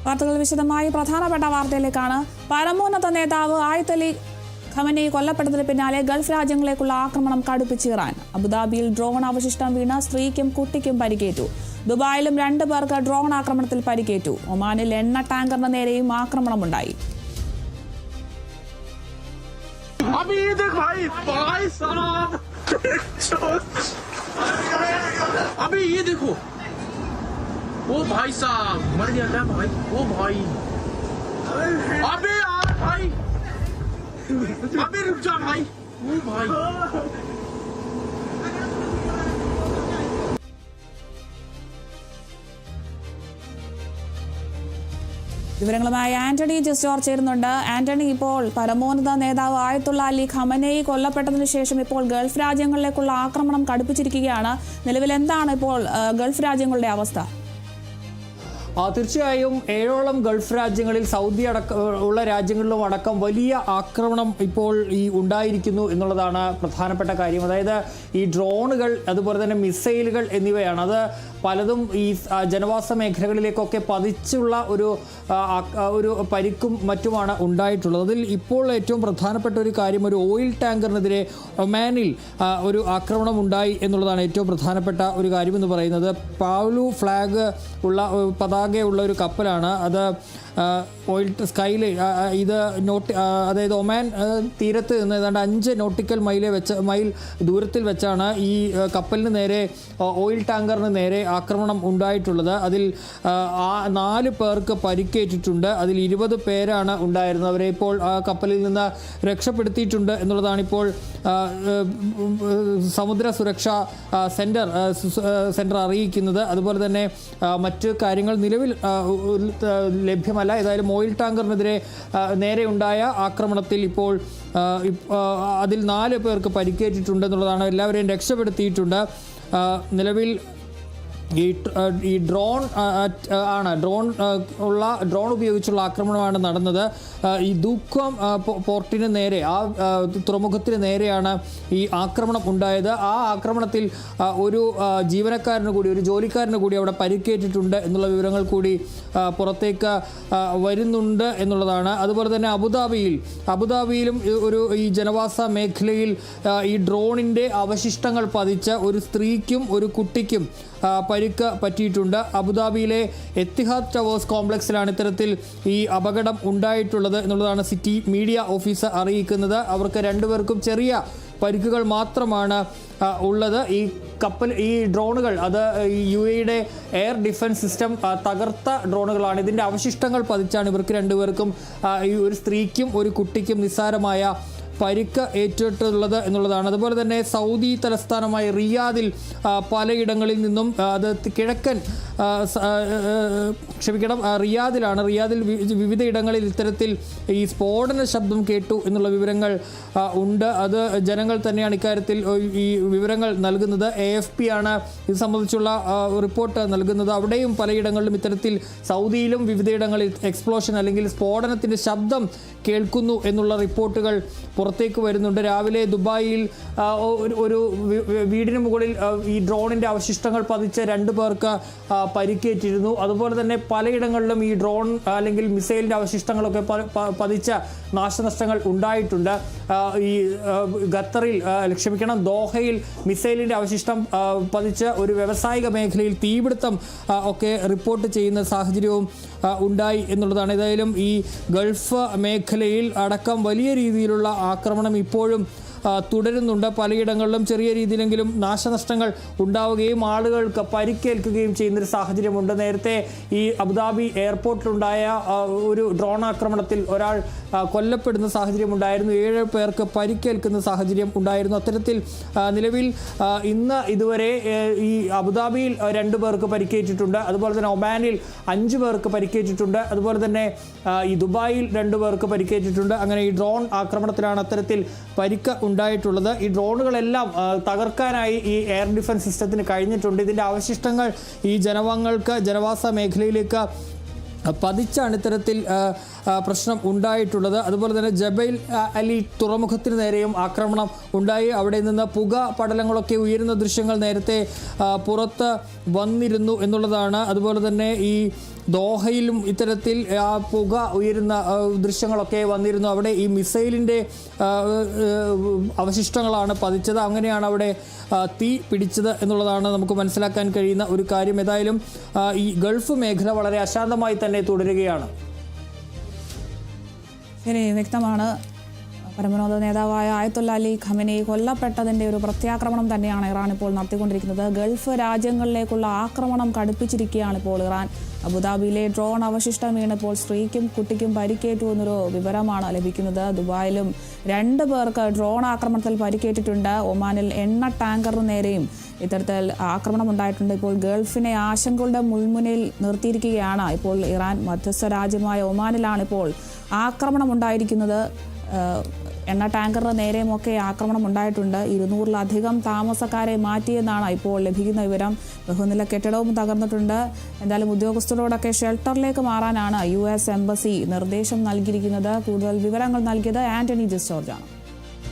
വാർത്തകൾ വിശദമായി പ്രധാനപ്പെട്ട വാർത്തയിലേക്കാണ്. പരമോന്നത നേതാവ് ആയത്തലി ഖമനി കൊല്ലപ്പെട്ടതിന് പിന്നാലെ ഗൾഫ് രാജ്യങ്ങളിലേക്കുള്ള ആക്രമണം കടുപ്പിച്ച് ഇറാൻ. അബുദാബിയിൽ ഡ്രോൺ അവശിഷ്ടം വീണ സ്ത്രീക്കും കുട്ടിക്കും പരിക്കേറ്റു. ദുബായിലും 2 പേർക്ക് ഡ്രോൺ ആക്രമണത്തിൽ പരിക്കേറ്റു. ഒമാനിൽ എണ്ണ ടാങ്കറിന് നേരെയും ആക്രമണമുണ്ടായി. ओ भाई साहब मर गया क्या भाई? ओ भाई अबे यार भाई अबे रुक जा भाई. ओ भाई വിവരങ്ങളുമായി ആന്റണി ജസ്റ്റോർ ചേരുന്നുണ്ട്. ആന്റണി, ഇപ്പോൾ പരമോന്നത നേതാവ് ആയത്തുള്ള അലി ഖമനേയി കൊല്ലപ്പെട്ടതിനു ശേഷം ഇപ്പോൾ ഗൾഫ് രാജ്യങ്ങളിലേക്കുള്ള ആക്രമണം കടുപ്പിച്ചിരിക്കുകയാണ്. നിലവിൽ എന്താണ് ഇപ്പോൾ ഗൾഫ് രാജ്യങ്ങളുടെ അവസ്ഥ? തീർച്ചയായും 7ഓളം ഗൾഫ് രാജ്യങ്ങളിൽ സൗദി ഉള്ള രാജ്യങ്ങളിലും അടക്കം വലിയ ആക്രമണം ഇപ്പോൾ ഉണ്ടായിരിക്കുന്നു എന്നുള്ളതാണ് പ്രധാനപ്പെട്ട കാര്യം. അതായത് ഈ ഡ്രോണുകൾ, അതുപോലെ തന്നെ മിസൈലുകൾ എന്നിവയാണ്. അത് പലതും ഈ ജനവാസ മേഖലകളിലേക്കൊക്കെ പതിച്ചുള്ള ഒരു പരിക്കും മറ്റുമാണ് ഉണ്ടായിട്ടുള്ളത്. അതിൽ ഇപ്പോൾ ഏറ്റവും പ്രധാനപ്പെട്ട ഒരു കാര്യം, ഒരു ഓയിൽ ടാങ്കറിനെതിരെ ഒമാനിൽ ഒരു ആക്രമണം ഉണ്ടായി എന്നുള്ളതാണ് ഏറ്റവും പ്രധാനപ്പെട്ട ഒരു കാര്യമെന്ന് പറയുന്നത്. പാവ്ലു ഫ്ലാഗ് ഉള്ള പതാകയുള്ള ഒരു കപ്പലാണ് അത്. ഓയിൽ സ്കൈയിൽ ഇത് അതായത് ഒമാൻ തീരത്ത് നിന്ന് ഏതാണ്ട് 5 നോട്ടിക്കൽ മൈൽ ദൂരത്തിൽ വെച്ചാണ് ഈ കപ്പലിന് നേരെ, ഓയിൽ ടാങ്കറിന് നേരെ ആക്രമണം ഉണ്ടായിട്ടുള്ളത്. അതിൽ 4 പേർക്ക് പരിക്കേറ്റിട്ടുണ്ട്. അതിൽ 20 പേരാണ് ഉണ്ടായിരുന്നത്. അവരെ ഇപ്പോൾ ആ കപ്പലിൽ നിന്ന് രക്ഷപ്പെടുത്തിയിട്ടുണ്ട് എന്നുള്ളതാണ് ഇപ്പോൾ സമുദ്ര സുരക്ഷാ സെൻറ്റർ അറിയിക്കുന്നത്. അതുപോലെ തന്നെ മറ്റ് കാര്യങ്ങൾ നിലവിൽ ലഭ്യമല്ല. ഏതായാലും ഓയിൽ ടാങ്കറിനെതിരെ നേരെയുണ്ടായ ആക്രമണത്തിൽ ഇപ്പോൾ അതിൽ 4 പേർക്ക് പരിക്കേറ്റിട്ടുണ്ട് എന്നുള്ളതാണ്. എല്ലാവരെയും രക്ഷപ്പെടുത്തിയിട്ടുണ്ട്. നിലവിൽ ഈ ഡ്രോൺ ഉപയോഗിച്ചുള്ള ആക്രമണമാണ് നടന്നത്. ഈ ദുഃഖം പോർട്ടിന് നേരെ, ആ തുറമുഖത്തിന് നേരെയാണ് ഈ ആക്രമണം ഉണ്ടായത്. ആ ആക്രമണത്തിൽ ഒരു ജീവനക്കാരന് കൂടി, ഒരു ജോലിക്കാരന് കൂടി അവിടെ പരിക്കേറ്റിട്ടുണ്ട് എന്നുള്ള വിവരങ്ങൾ കൂടി പുറത്തേക്ക് വരുന്നുണ്ട് എന്നുള്ളതാണ്. അതുപോലെ തന്നെ അബുദാബിയിലും ഈ ജനവാസ മേഖലയിൽ ഈ ഡ്രോണിൻ്റെ അവശിഷ്ടങ്ങൾ പതിച്ച ഒരു സ്ത്രീക്കും ഒരു കുട്ടിക്കും പരിക്ക് പറ്റിയിട്ടുണ്ട്. അബുദാബിയിലെ എത്തിഹാദ് ടവേഴ്സ് കോംപ്ലക്സിലാണ് ഇത്തരത്തിൽ ഈ അപകടം ഉണ്ടായിട്ടുള്ളത് എന്നുള്ളതാണ് സിറ്റി മീഡിയ ഓഫീസർ അറിയിക്കുന്നത്. അവർക്ക് 2 പേർക്കും ചെറിയ പരിക്കുകൾ മാത്രമാണ് ഉള്ളത്. ഈ ഡ്രോണുകൾ, അത് UAE എയർ ഡിഫൻസ് സിസ്റ്റം തകർത്ത ഡ്രോണുകളാണ്. ഇതിൻ്റെ അവശിഷ്ടങ്ങൾ പതിച്ചാണ് ഇവർക്ക് 2 പേർക്കും, ഈ ഒരു സ്ത്രീക്കും ഒരു കുട്ടിക്കും നിസ്സാരമായ പരിക്ക് ഏറ്റിട്ടുള്ളത് എന്നുള്ളതാണ്. അതുപോലെ തന്നെ സൗദി തലസ്ഥാനമായ റിയാദിൽ പലയിടങ്ങളിൽ നിന്നും, അത് റിയാദിലാണ്. റിയാദിൽ വിവിധ ഇടങ്ങളിൽ ഇത്തരത്തിൽ ഈ സ്ഫോടന ശബ്ദം കേട്ടു എന്നുള്ള വിവരങ്ങൾ ഉണ്ട്. അത് ജനങ്ങൾ തന്നെയാണ് ഇക്കാര്യത്തിൽ ഈ വിവരങ്ങൾ നൽകുന്നത്. AFP ആണ് ഇത് സംബന്ധിച്ചുള്ള റിപ്പോർട്ട് നൽകുന്നത്. അവിടെയും പലയിടങ്ങളിലും ഇത്തരത്തിൽ സൗദിയിലും വിവിധയിടങ്ങളിൽ എക്സ്പ്ലോഷൻ അല്ലെങ്കിൽ സ്ഫോടനത്തിൻ്റെ ശബ്ദം കേൾക്കുന്നു എന്നുള്ള റിപ്പോർട്ടുകൾ പുറത്തേക്ക് വരുന്നുണ്ട്. രാവിലെ ദുബായിൽ ഒരു വീടിന് മുകളിൽ ഈ ഡ്രോണിൻ്റെ അവശിഷ്ടങ്ങൾ പതിച്ച 2 പേർക്ക് പരിക്കേറ്റിരുന്നു. അതുപോലെ തന്നെ പലയിടങ്ങളിലും ഈ ഡ്രോൺ അല്ലെങ്കിൽ മിസൈലിൻ്റെ അവശിഷ്ടങ്ങളൊക്കെ പതിച്ച നാശനഷ്ടങ്ങൾ ഉണ്ടായിട്ടുണ്ട്. ഈ ഖത്തറിൽ, ദോഹയിൽ മിസൈലിൻ്റെ അവശിഷ്ടം പതിച്ച് ഒരു വ്യാവസായിക മേഖലയിൽ തീപിടുത്തം ഒക്കെ റിപ്പോർട്ട് ചെയ്യുന്ന സാഹചര്യവും ഉണ്ടായി എന്നുള്ളതാണ്. ഏതായാലും ഈ ഗൾഫ് മേഖലയിൽ അടക്കം വലിയ രീതിയിലുള്ള ആക്രമണം ഇപ്പോഴും തുടരുന്നുണ്ട്. പലയിടങ്ങളിലും ചെറിയ രീതിയിലെങ്കിലും നാശനഷ്ടങ്ങൾ ഉണ്ടാവുകയും ആളുകൾക്ക് പരിക്കേൽക്കുകയും ചെയ്യുന്നൊരു സാഹചര്യമുണ്ട്. നേരത്തെ ഈ അബുദാബി എയർപോർട്ടിലുണ്ടായ ഒരു ഡ്രോൺ ആക്രമണത്തിൽ ഒരാൾ കൊല്ലപ്പെടുന്ന സാഹചര്യമുണ്ടായിരുന്നു. 7 പേർക്ക് പരിക്കേൽക്കുന്ന സാഹചര്യം ഉണ്ടായിരുന്നു. അത്തരത്തിൽ നിലവിൽ ഇന്ന് ഇതുവരെ ഈ അബുദാബിയിൽ 2 പേർക്ക് പരിക്കേറ്റിട്ടുണ്ട്. അതുപോലെ തന്നെ ഒമാനിൽ 5 പേർക്ക് പരിക്കേറ്റിട്ടുണ്ട്. അതുപോലെ തന്നെ ഈ ദുബായിൽ 2 പേർക്ക് പരിക്കേറ്റിട്ടുണ്ട്. അങ്ങനെ ഈ ഡ്രോൺ ആക്രമണത്തിലാണ് അത്തരത്തിൽ പരിക്ക് ഉണ്ടായിട്ടുള്ളത്. ഈ ഡ്രോണുകളെല്ലാം തകർക്കാനായി ഈ എയർ ഡിഫൻസ് സിസ്റ്റത്തിന് കഴിഞ്ഞിട്ടുണ്ട്. ഇതിൻ്റെ അവശിഷ്ടങ്ങൾ ഈ ജനവാസ മേഖലയിലേക്ക് പതിച്ചാണ് ഇത്തരത്തിൽ പ്രശ്നം ഉണ്ടായിട്ടുള്ളത്. അതുപോലെ തന്നെ ജബൈൽ അലി തുറമുഖത്തിന് നേരെയും ആക്രമണം ഉണ്ടായി. അവിടെ നിന്ന് പുക പടലങ്ങളൊക്കെ ഉയരുന്ന ദൃശ്യങ്ങൾ നേരത്തെ പുറത്ത് വന്നിരുന്നു എന്നുള്ളതാണ്. അതുപോലെ തന്നെ ഈ ദോഹയിലും ഇത്തരത്തിൽ പുക ഉയരുന്ന ദൃശ്യങ്ങളൊക്കെ വന്നിരുന്നു. അവിടെ ഈ മിസൈലിൻ്റെ അവശിഷ്ടങ്ങളാണ് പതിച്ചത്. അങ്ങനെയാണ് അവിടെ തീ പിടിച്ചത് എന്നുള്ളതാണ് നമുക്ക് മനസ്സിലാക്കാൻ കഴിയുന്ന ഒരു കാര്യം. ഏതായാലും ഈ ഗൾഫ് മേഖല വളരെ അശാന്തമായി തന്നെ തുടരുകയാണ്. ശരി, വ്യക്തമാണ്. പരമോന്നത നേതാവായ ആയത്തുള്ള അലി ഖമനി കൊല്ലപ്പെട്ടതിൻ്റെ ഒരു പ്രത്യാക്രമണം തന്നെയാണ് ഇറാൻ ഇപ്പോൾ നടത്തിക്കൊണ്ടിരിക്കുന്നത്. ഗൾഫ് രാജ്യങ്ങളിലേക്കുള്ള ആക്രമണം കടുപ്പിച്ചിരിക്കുകയാണ് ഇപ്പോൾ ഇറാൻ. അബുദാബിയിലെ ഡ്രോൺ അവശിഷ്ടം വീണപ്പോൾ സ്ത്രീക്കും കുട്ടിക്കും പരിക്കേറ്റു എന്നൊരു വിവരമാണ് ലഭിക്കുന്നത്. ദുബായിലും 2 പേർക്ക് ഡ്രോൺ ആക്രമണത്തിൽ പരിക്കേറ്റിട്ടുണ്ട്. ഒമാനിൽ എണ്ണ ടാങ്കറിന് നേരെയും ഇത്തരത്തിൽ ആക്രമണം ഉണ്ടായിട്ടുണ്ട്. ഇപ്പോൾ ഗൾഫിനെ ആശങ്കകളുടെ മുൾമുനയിൽ നിർത്തിയിരിക്കുകയാണ് ഇപ്പോൾ ഇറാൻ. മധ്യസ്ഥ രാജ്യമായ ഒമാനിലാണ് ഇപ്പോൾ ആക്രമണം ഉണ്ടായിരിക്കുന്നത്. എണ്ണ ടാങ്കറിന് നേരെയുമൊക്കെ ആക്രമണം ഉണ്ടായിട്ടുണ്ട്. 200-ലധികം താമസക്കാരെ മാറ്റിയെന്നാണ് ഇപ്പോൾ ലഭിക്കുന്ന വിവരം. ബഹുനില കെട്ടിടവും തകർന്നിട്ടുണ്ട്. എന്തായാലും ഉദ്യോഗസ്ഥരോടൊക്കെ ഷെൽട്ടറിലേക്ക് മാറാനാണ് US എംബസി നിർദ്ദേശം നൽകിയിരിക്കുന്നത്. കൂടുതൽ വിവരങ്ങൾ നൽകിയത് ആന്റണി ജോർജാണ്.